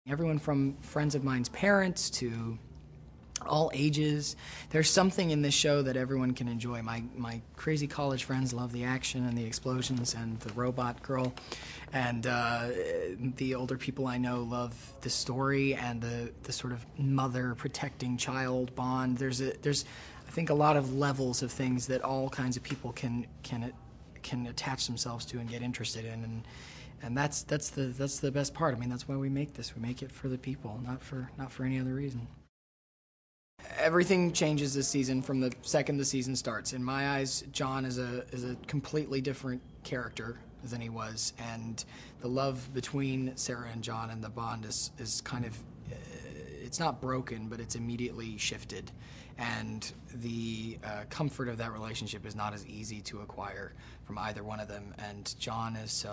Everyone from friends of mine's parents to all ages. There's something in this show that everyone can enjoy. My crazy college friends love the action and the explosions and the robot girl, and the older people I know love the story and the sort of mother protecting child bond. There's I think a lot of levels of things that all kinds of people can attach themselves to and get interested in, and that's the best part. I mean, that's why we make this. We make it for the people, not for any other reason. Everything changes this season from the second the season starts. In my eyes, John is a completely different character than he was, and the love between Sarah and John and the bond is kind of, it's not broken, but it's immediately shifted, and the comfort of that relationship is not as easy to acquire from either one of them. And John is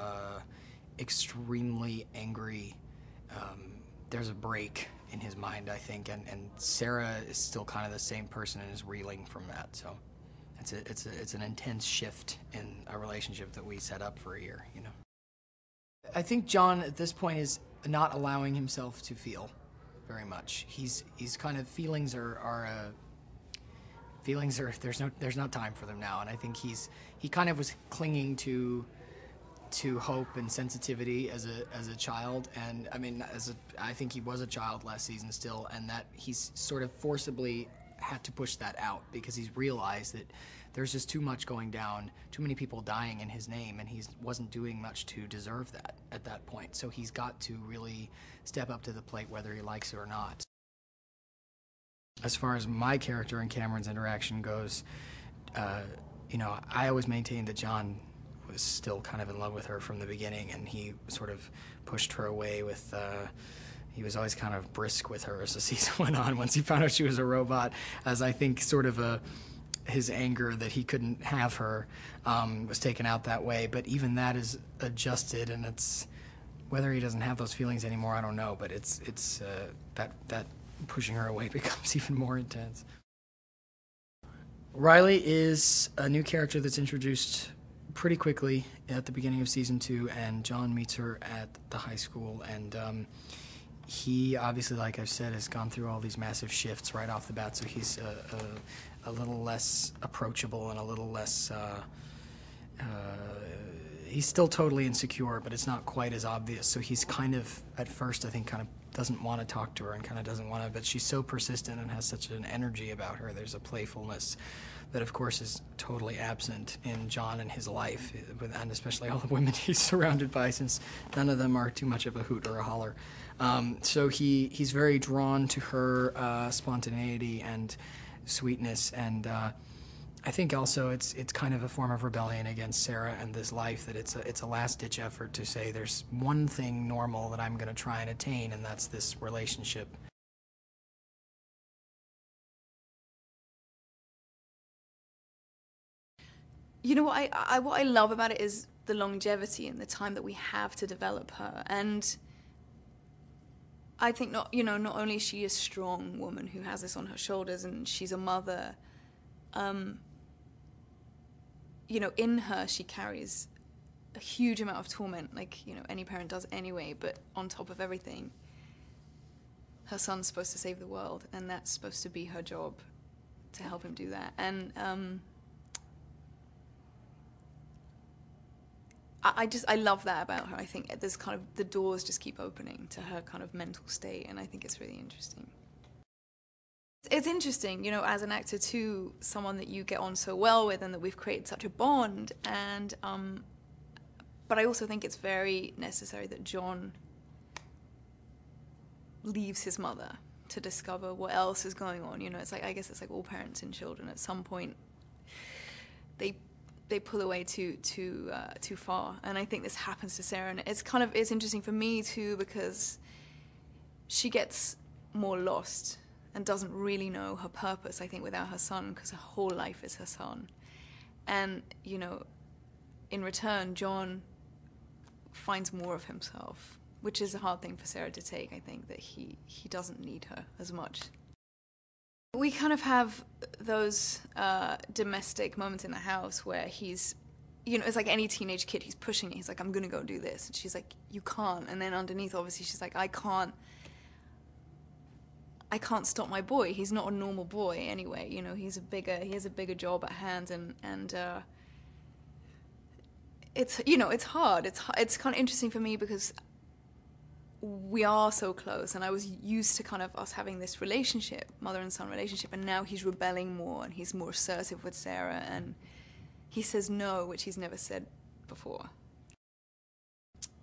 extremely angry. There's a break in his mind, I think, and Sarah is still kind of the same person and is reeling from that. So it's an intense shift in a relationship that we set up for a year, you know. I think John at this point is not allowing himself to feel very much. He's kind of feelings are there's no time for them now, and I think he kind of was clinging to hope and sensitivity as a child, and I mean I think he was a child last season still, and that he's sort of forcibly had to push that out because he's realized that there's just too much going down, too many people dying in his name, and he wasn't doing much to deserve that at that point. So he's got to really step up to the plate whether he likes it or not. As far as my character and Cameron's interaction goes, you know, I always maintained that John was still kind of in love with her from the beginning, and he sort of pushed her away with, he was always kind of brisk with her as the season went on once he found out she was a robot, as I think sort of his anger that he couldn't have her was taken out that way. But even that is adjusted, and it's, whether he doesn't have those feelings anymore, I don't know, but it's that pushing her away becomes even more intense. Riley is a new character that's introduced pretty quickly at the beginning of season 2, and John meets her at the high school, and he obviously, like I've said, has gone through all these massive shifts right off the bat, so he's a little less approachable and a little less, he's still totally insecure, but it's not quite as obvious, so he's kind of, at first, I think, kind of doesn't want to talk to her and kind of doesn't want to, but she's so persistent and has such an energy about her. There's a playfulness that, of course, is totally absent in John and his life, and especially all the women he's surrounded by, since none of them are too much of a hoot or a holler. So he's very drawn to her spontaneity and sweetness, and I think also it's kind of a form of rebellion against Sarah and this life, that it's a last-ditch effort to say there's one thing normal that I'm going to try and attain, and that's this relationship. You know what I love about it is the longevity and the time that we have to develop her. And I think not only is she a strong woman who has this on her shoulders, and she's a mother, you know, in her she carries a huge amount of torment, like, you know, any parent does anyway, but on top of everything, her son's supposed to save the world, and that's supposed to be her job, to help him do that. And I love that about her. I think there's kind of, the doors just keep opening to her kind of mental state, and I think it's really interesting. It's interesting, you know, as an actor too, someone that you get on so well with and that we've created such a bond, and but I also think it's very necessary that John leaves his mother to discover what else is going on. You know, it's like, I guess it's like all parents and children, at some point they pull away too far, and I think this happens to Sarah, and it's interesting for me too, because she gets more lost and doesn't really know her purpose, I think, without her son, because her whole life is her son. And, you know, in return, John finds more of himself, which is a hard thing for Sarah to take, I think, that he doesn't need her as much. We kind of have those domestic moments in the house where he's, you know, it's like any teenage kid, he's pushing it, he's like, I'm gonna go do this, and she's like, you can't, and then underneath, obviously, she's like, I can't I can't stop my boy. He's not a normal boy anyway. You know, he has a bigger job at hand, and it's, you know, it's hard. It's kind of interesting for me because we are so close, and I was used to kind of us having this relationship, mother and son relationship, and now he's rebelling more, and he's more assertive with Sarah, and he says no, which he's never said before.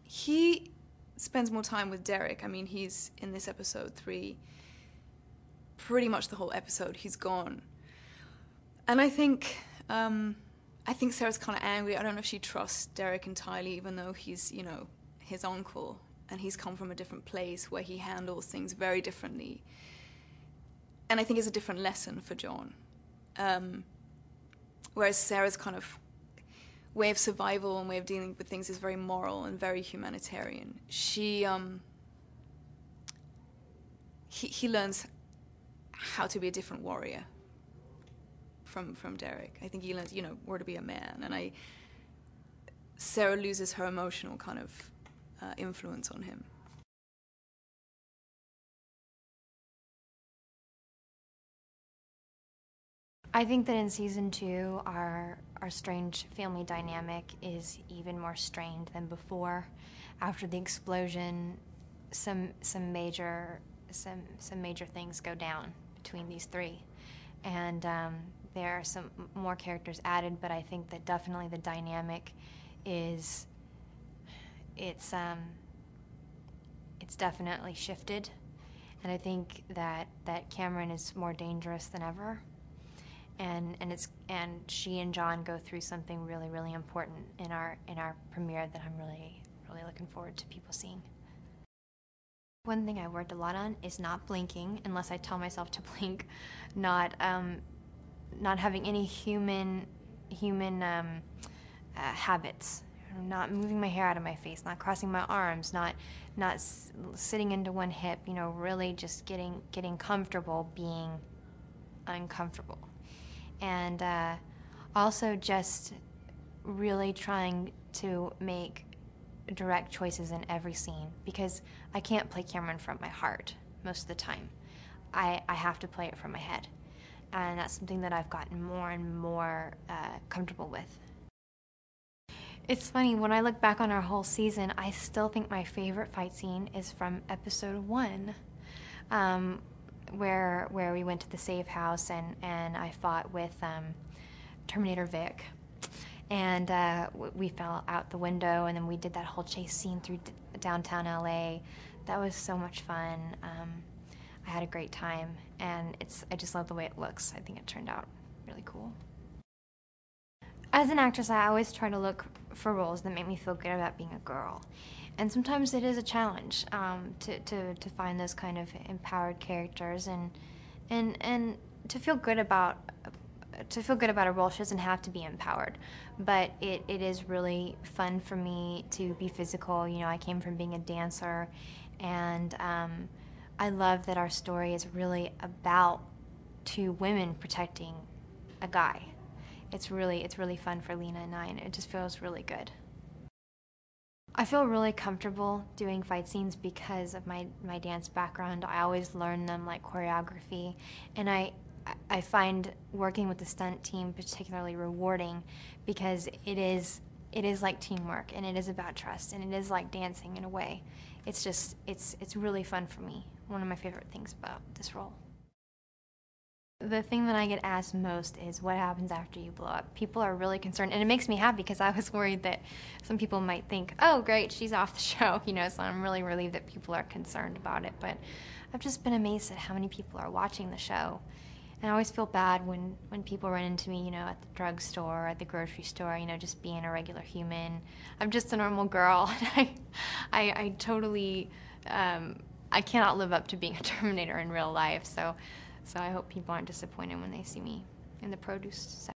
He spends more time with Derek. I mean, he's in this episode 3. Pretty much the whole episode, he's gone. And I think Sarah's kind of angry. I don't know if she trusts Derek entirely, even though he's, you know, his uncle, and he's come from a different place where he handles things very differently. And I think it's a different lesson for John. Whereas Sarah's kind of way of survival and way of dealing with things is very moral and very humanitarian. He learns how to be a different warrior from Derek. I think he learns, you know, where to be a man. And Sarah loses her emotional kind of influence on him. I think that in season 2, our strange family dynamic is even more strained than before. After the explosion, some major things go down between these 3, and there are some more characters added. But I think that definitely the dynamic is it's definitely shifted, and I think that Cameron is more dangerous than ever. And she and John go through something really, really important in our premiere that I'm really, really looking forward to people seeing. One thing I worked a lot on is not blinking unless I tell myself to blink, not having any human habits, not moving my hair out of my face, not crossing my arms, not sitting into one hip. You know, really just getting comfortable being uncomfortable. And also just really trying to make direct choices in every scene, because I can't play Cameron from my heart most of the time. I have to play it from my head, and that's something that I've gotten more and more comfortable with. It's funny, when I look back on our whole season, I still think my favorite fight scene is from episode 1. Where we went to the safe house and I fought with Terminator Vic, and we fell out the window, and then we did that whole chase scene through downtown LA. That was so much fun. I had a great time, and I just love the way it looks. I think it turned out really cool. As an actress, I always try to look for roles that make me feel good about being a girl. And sometimes it is a challenge to find those kind of empowered characters, and to feel good about a role. She doesn't have to be empowered, but it is really fun for me to be physical. You know, I came from being a dancer, and I love that our story is really about 2 women protecting a guy. It's really fun for Lena and I, and it just feels really good. I feel really comfortable doing fight scenes because of my dance background. I always learn them like choreography, and I find working with the stunt team particularly rewarding because it is like teamwork, and it is about trust, and it is like dancing in a way. It's really fun for me. One of my favorite things about this role. The thing that I get asked most is what happens after you blow up. People are really concerned, and it makes me happy because I was worried that some people might think, oh great, she's off the show, you know, so I'm really relieved that people are concerned about it. But I've just been amazed at how many people are watching the show. And I always feel bad when people run into me, you know, at the drugstore, at the grocery store, you know, just being a regular human. I'm just a normal girl, and I totally, I cannot live up to being a Terminator in real life, so I hope people aren't disappointed when they see me in the produce section.